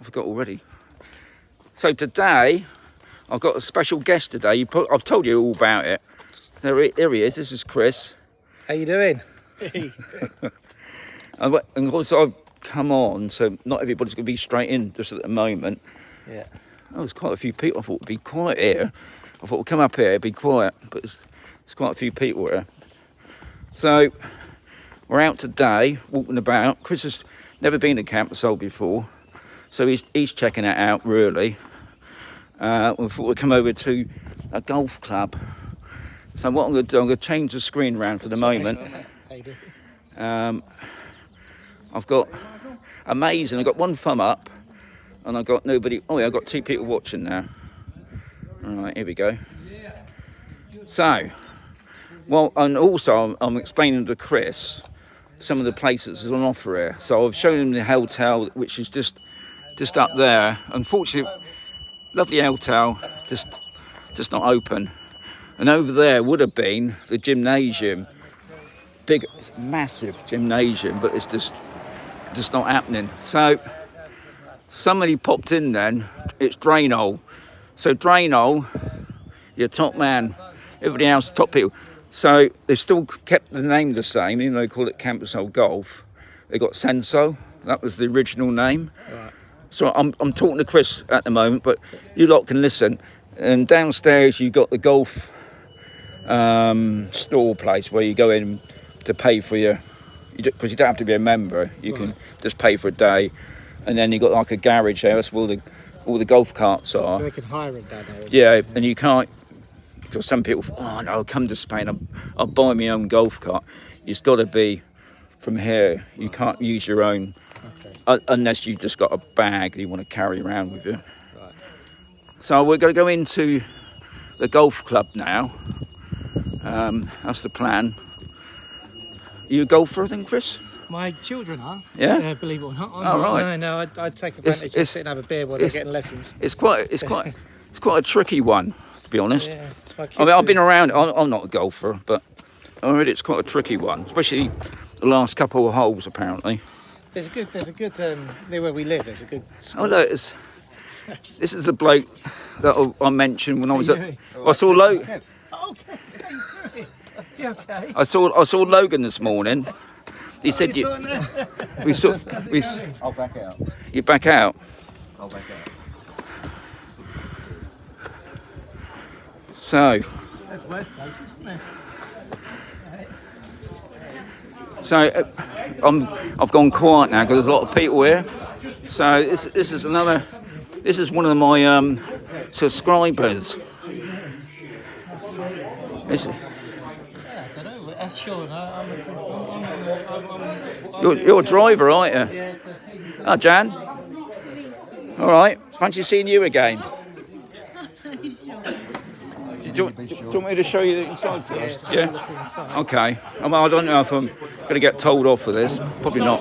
I forgot already. So today, I've got a special guest today. I've told you all about it. There he is. This is Chris. How you doing? And of course, I've come on, so not everybody's going to be straight in just at the moment. Yeah. Oh, there's quite a few people. I thought it'd be quiet here. I thought we'll come up here, it'd be quiet, but there's quite a few people here. So we're out today, walking about. Chris has never been to Campbell before, so he's checking it out really. We thought we'd come over to a golf club. So what I'm going to do, I'm going to change the screen around for the moment. How you doing? I've got amazing. I've got one thumb up, and I've got nobody. Oh yeah, I've got 2 people watching now. All right, here we go. So, well, and also I'm explaining to Chris some of the places that are on offer here. So I've shown him the hotel, which is just up there. Unfortunately, lovely hotel, just not open. And over there would have been the gymnasium, big, massive gymnasium, but it's just not happening. So somebody popped in then. It's Renewal. So Renewal, your top man, everybody else top people. So they've still kept the name the same, even though they call it Campus Golf. They got Senso. That was the original name. Right. So I'm talking to Chris at the moment, but you lot can listen. And downstairs you got the golf store place where you go in to pay for because you don't have to be a member. You can just pay for a day, and then you got like a garage there. That's where all the golf carts are. They can hire a dad. Yeah, and you can't, because some people, oh no, I'll come to Spain, I'll buy my own golf cart. It's got to be from here. You can't use your own, unless you've just got a bag you want to carry around with you. Right. So we're going to go into the golf club now. That's the plan. You a golfer then, Chris? My children are. Yeah? Believe it or not. Oh, right. No, I'd take advantage of sit and have a beer while they're getting lessons. It's quite a tricky one, to be honest. Yeah, I mean, I've been around. I'm not a golfer, but I mean, it's quite a tricky one, especially the last couple of holes. Apparently, There's a good near where we live. There's a good. Oh look, this is the bloke that I mentioned when I was at. I saw Logan. Okay. How you doing? You okay? I saw Logan this morning. He said we I'll back out. You back out. I'll back out. So. There's worse places, isn't there? So I've gone quiet now because there's a lot of people here. So this is one of my subscribers. You're a driver, aren't you? Oh, Jan. All right. Fancy seeing you again. Do you want me to show you the inside first? Yeah. Okay. I don't know if I'm going to get told off for this. Probably not.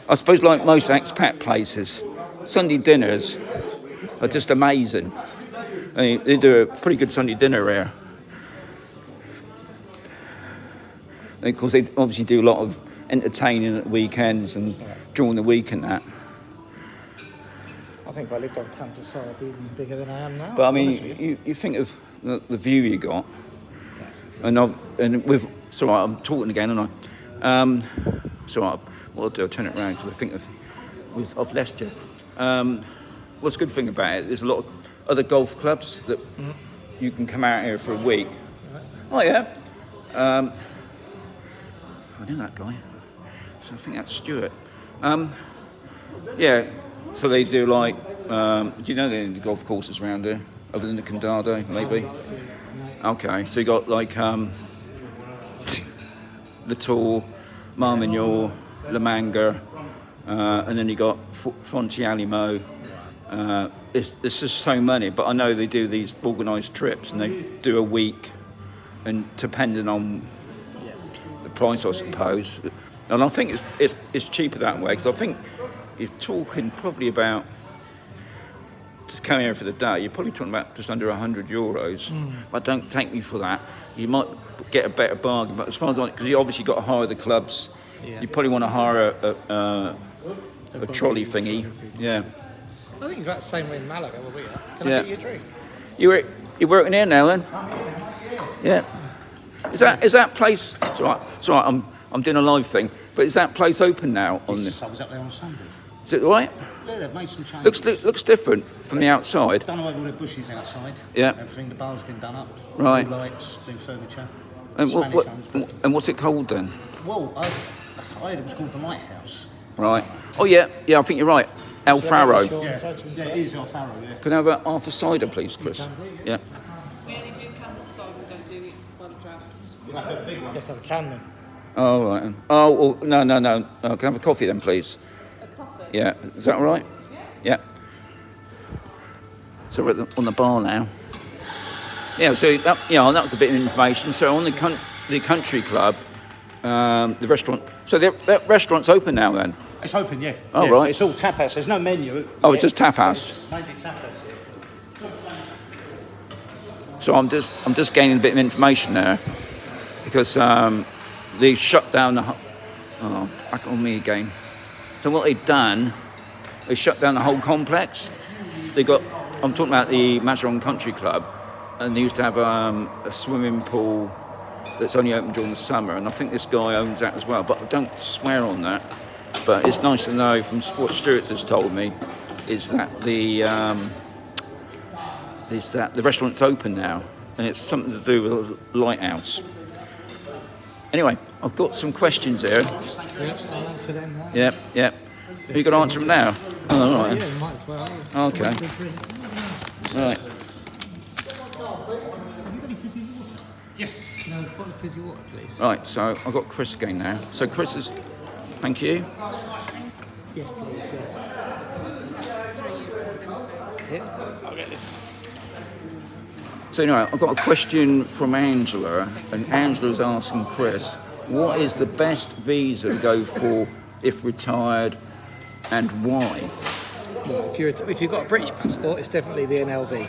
I suppose, like most expat places, Sunday dinners are just amazing. They do a pretty good Sunday dinner here. Because they obviously do a lot of entertaining at weekends and during the week and that. I think if I lived on campus, I'd be even bigger than I am now. But I mean, you think of the view you got, and it's all right, I'm talking again, aren't I? It's all right, what I'll do, I'll turn it around because I think I've left you. What's the good thing about it? There's a lot of other golf clubs that you can come out here for a week. Oh yeah. I know that guy. So I think that's Stuart. Yeah. So they do like. Do you know the golf courses around here, other than the Condado, maybe? Okay. So you got like the Tour, Marmignor, La Manga, and then you got Fontialimo. It's just so many, but I know they do these organised trips and they do a week, and depending on the price, I suppose. And I think it's cheaper that way because I think you're talking probably about just coming here for the day. You're probably talking about just under €100. But don't take me for that. You might get a better bargain, but as far as because you obviously got to hire the clubs. You probably want to hire a a trolley thingy. Yeah. I think it's about the same way in Malaga where we are. Can Yeah. I get you a drink? You're working here now then? Yeah. Is that place? It's all right. It's all right. I'm doing a live thing, but is that place open now? On the? I was up there on Sunday. Is it all right? Yeah, they've made some changes. Looks different from the outside. Done away with all the bushes outside. Yeah. Everything, the bar's been done up. Right. New lights, new furniture. And Spanish homes, but- what's it called then? Well, I heard it was called the Lighthouse. Right. Oh yeah. I think you're right. El Faro. Yeah, it is El Faro, yeah. Can I have a half a cider, please, Chris? Yeah. We only do cans of cider, we don't do it by the draft. You have to have a can then. Oh right. Oh no. Can I have a coffee then, please? A coffee? Yeah. Is that all right? Yeah. So we're on the bar now. Yeah. So that was a bit of information. So on the country club, the restaurant. So that restaurant's open now then. It's open, yeah. Oh, yeah, right. It's all tapas. There's no menu. Oh, it's just tapas. It's mainly tapas. So I'm just gaining a bit of information there because they shut down back on me again. So what they've done, they shut down the whole complex. I'm talking about the Mazaron Country Club, and they used to have a swimming pool that's only open during the summer, and I think this guy owns that as well. But I don't swear on that. But it's nice to know from what Stuart has told me is that the restaurant's open now, and it's something to do with the lighthouse. Anyway, I've got some questions here. I'll answer them. Right? Yeah. Are you going to answer them now? Oh, all right. Yeah, you might as well. Okay. Right. Have you got any fizzy water? Yes. No, bottle of fizzy water, please. Right, so I've got Chris again now. So Chris is... Thank you. Yes, please. Yeah. I'll get this. So anyway, I've got a question from Angela, and Angela's asking Chris, what is the best visa to go for if retired, and why? Well, if you've got a British passport, it's definitely the NLV.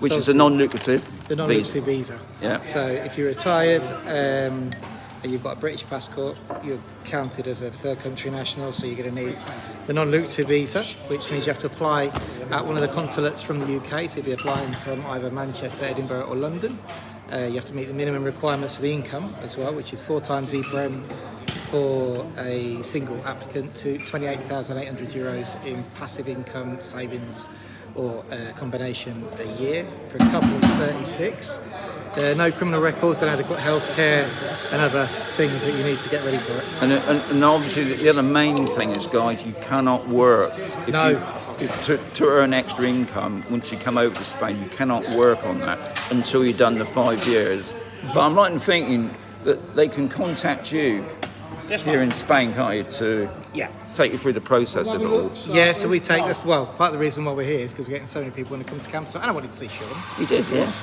Which So is a non-lucrative the non-lucrative visa. Yeah. So if you're retired and you've got a British passport, you're counted as a third country national, so you're going to need the non-lucrative visa, which means you have to apply at one of the consulates from the UK, so you'll be applying from either Manchester, Edinburgh or London. You have to meet the minimum requirements for the income as well, which is 4 times EPREM for a single applicant to €28,800 in passive income savings or a combination a year. For a couple of 36. No criminal records and adequate healthcare and other things that you need to get ready for it. And obviously the other main thing is, guys, you cannot work. To earn extra income, once you come over to Spain, you cannot work on that until you've done the 5 years. But I'm right in thinking that they can contact you here in Spain, can't you, to take you through the process of it all. Yeah, so we take this. Well, part of the reason why we're here is because we're getting so many people when they come to campus. And I wanted to see Sean. He did, yes.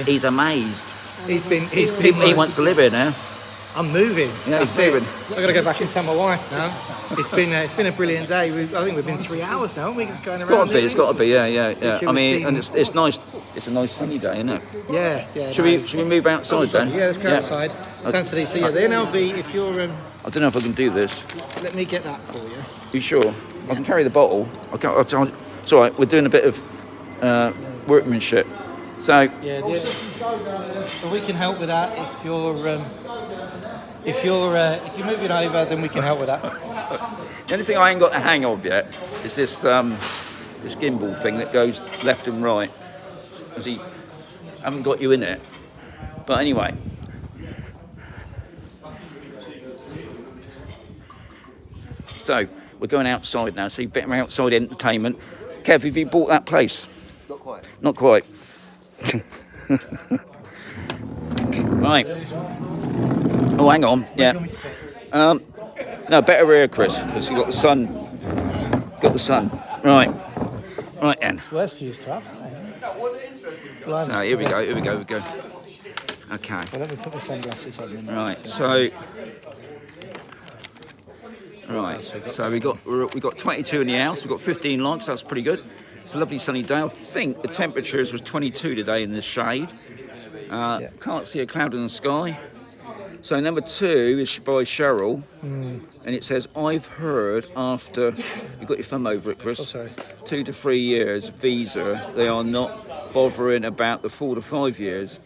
He's amazed. He wants to live here now. I'm moving. Yeah, he's moving. I've got to go back and tell my wife now. It's been a brilliant day. I think we've been 3 hours now, haven't we? Just going around. It's got to be. Yeah. I mean, seen- and it's nice. It's a nice sunny day, isn't it? Yeah. Should we move outside then? Yeah, let's go outside. Saturday. So yeah, the NLB. If you're, I don't know if I can do this. let me get that for you. You sure? I can carry the bottle. It's all right. We're doing a bit of workmanship. So Yeah, but we can help with that if you're moving over, then we can help with that. the only thing I ain't got the hang of yet is this gimbal thing that goes left and right. I haven't got you in it. But anyway. So we're going outside now. See a bit of outside entertainment. Kev, have you bought that place? Not quite. Not quite. Right. Oh, hang on. Yeah. No, better here, Chris, because you got the sun. Right. Right then. It's worse for you to have, isn't it? So here we go. Okay. Well, let me put my sunglasses on. Then. Right. So we got 22 in the house. We've got 15 logs. That's pretty good. It's a lovely sunny day. I think the temperatures was 22 today in the shade. Can't see a cloud in the sky. So number 2 is by Cheryl, and it says, I've heard after, you've got your thumb over it, Chris, Oh, sorry. 2 to 3 years visa, they are not bothering about the 4 to 5 years.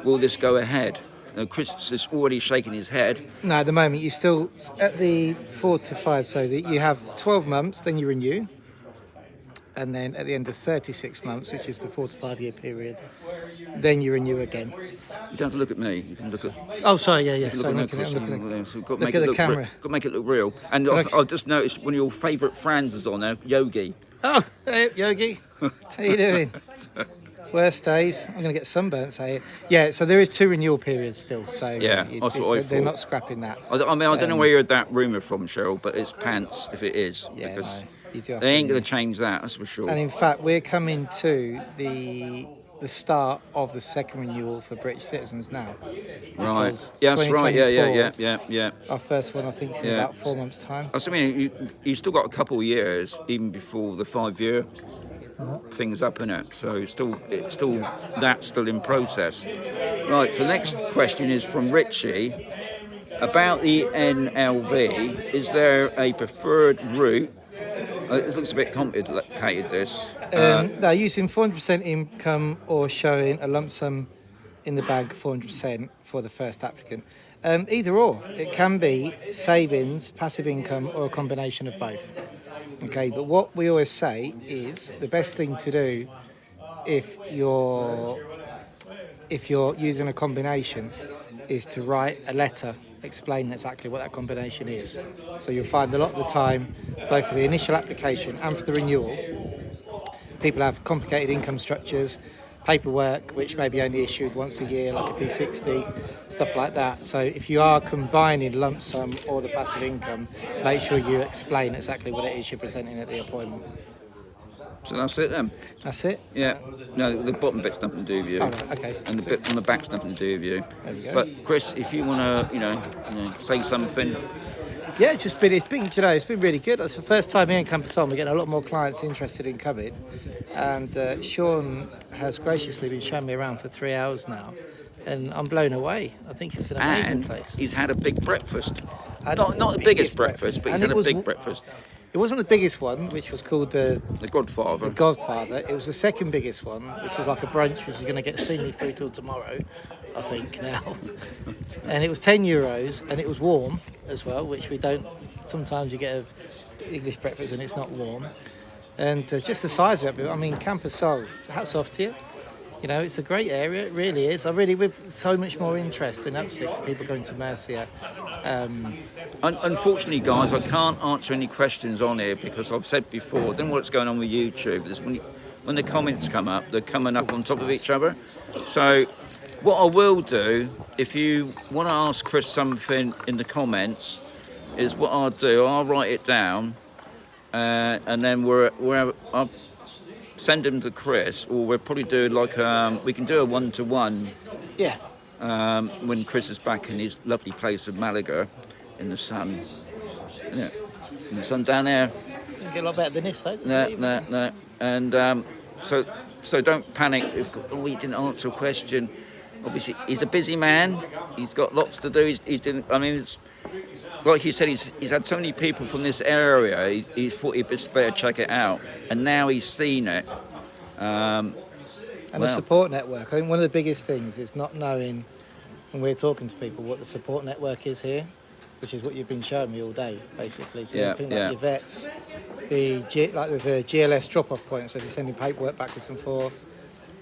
Will this go ahead? Now, Chris is already shaking his head. No, at the moment you're still at the 4 to 5, so that you have 12 months, then you renew, and then at the end of 36 months, which is the 4 to 5 year period, then you renew again. You don't have to look at me. You can look at. Oh, sorry, yeah. Look So I'm at looking at so got to look make at it the look camera. Got to make it look real. And I've just noticed one of your favourite friends is on there, Yogi. Oh, hey, Yogi. How you doing? Worst days. I'm going to get sunburnt, say. Yeah, so there is 2 renewal periods still. So Yeah, that's what I they're thought. not scrapping that. I mean, I don't know where you heard that rumour from, Cheryl, but it's pants if it is. Yeah, because no, you do have they to ain't going renew. to change that, that's for sure. And in fact, we're coming to the start of the second renewal for British citizens now. Right. Because Yeah, that's right. Yeah. 2024, Our first one, I think, is in Yeah. about 4 months' time. I mean, you still got a couple of years, even before the 5-year thing's up in it. So that's still in process. Right. So the next question is from Richie about the NLV. Is there a preferred route? It looks a bit complicated. This. They're using 400% income or showing a lump sum in the bank 400% for the first applicant. Either or. It can be savings, passive income, or a combination of both. Okay, but what we always say is the best thing to do if you're using a combination is to write a letter explaining exactly what that combination is. So you'll find a lot of the time, both for the initial application and for the renewal, people have complicated income structures, paperwork which may be only issued once a year, like a P60, stuff like that. So if you are combining lump sum or the passive income, make sure you explain exactly what it is you're presenting at the appointment. So that's it then. That's it? Yeah. No, the bottom bit's nothing to do with you. Oh, right, okay. And the bit on the back's nothing to do with you. There we go. But Chris, if you want to, say something. Yeah, it's been really good. It's the first time here in Campus we're getting a lot more clients interested in coming, and Sean has graciously been showing me around for 3 hours now, and I'm blown away. I think it's an amazing And place. he's had a big breakfast. Had Not the biggest breakfast, but he's had a big breakfast. It wasn't the biggest one, which was called the The Godfather. Godfather. It was the second biggest one, which was like a brunch, which you're going to see me through till tomorrow, I think now. And it was €10, and it was warm as well, which we don't. Sometimes you get an English breakfast and it's not warm. And just the size of it. I mean, Campus Sol, hats off to you. You know, it's a great area. It really is. With so much more interest in Essex, people going to Mercia. Unfortunately, guys, I can't answer any questions on here because I've said before, I don't know what's going on with YouTube. When the comments come up, they're coming up on top of each other. So what I will do, if you want to ask Chris something in the comments, is what I'll do. I'll write it down, and then I'll send him to Chris, or we'll probably do we can do a 1-to-1. Yeah. When Chris is back in his lovely place of Malaga, in the sun. Yeah, in the sun down there. It'll get a lot better than this, though. doesn't it? No. And so don't panic. We didn't answer a question. Obviously, he's a busy man. He's got lots to do. He didn't. I mean, it's like he said. He's had so many people from this area. He thought he'd just better check it out, and now he's seen it. And the support network. I think one of the biggest things is not knowing, when we're talking to people, what the support network is here, which is what you've been showing me all day, basically. So anything like your vets, there's a GLS drop-off point, so if you're sending paperwork backwards and forth.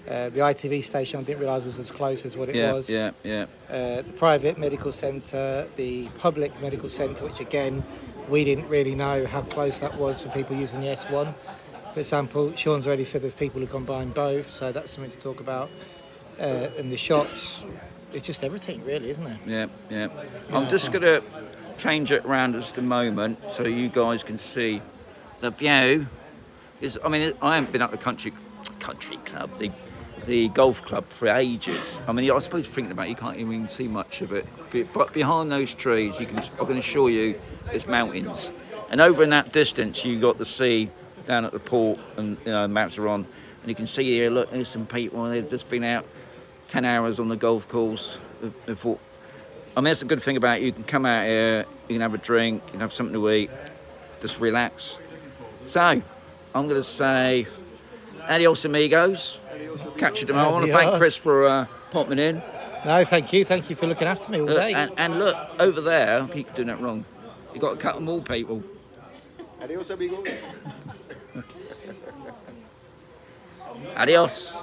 The ITV station I didn't realise was as close as what it was. The private medical centre, the public medical centre, which again, we didn't really know how close that was for people using the S1. For example, Sean's already said there's people who combine both, so that's something to talk about. And the shops, it's just everything really, isn't it? Yeah. I'm just going to change it around just a moment so you guys can see the view. I haven't been up the country club, the golf club for ages. I mean, I suppose thinking about it, you can't even see much of it. But behind those trees, I can assure you, it's mountains. And over in that distance, you got the sea down at the port and Mount Zeron. And you can see here, look, there's some people, they've just been out 10 hours on the golf course. They thought, I mean, that's the good thing about it. You can come out here, you can have a drink, you can have something to eat, just relax. So, I'm going to say adios, amigos. Catch you tomorrow. I want to thank Adios. Chris for popping in. No, thank you. Thank you for looking after me all day. And look, over there, I keep doing that wrong. You've got to cut them all, people. Adios, amigos. Adios.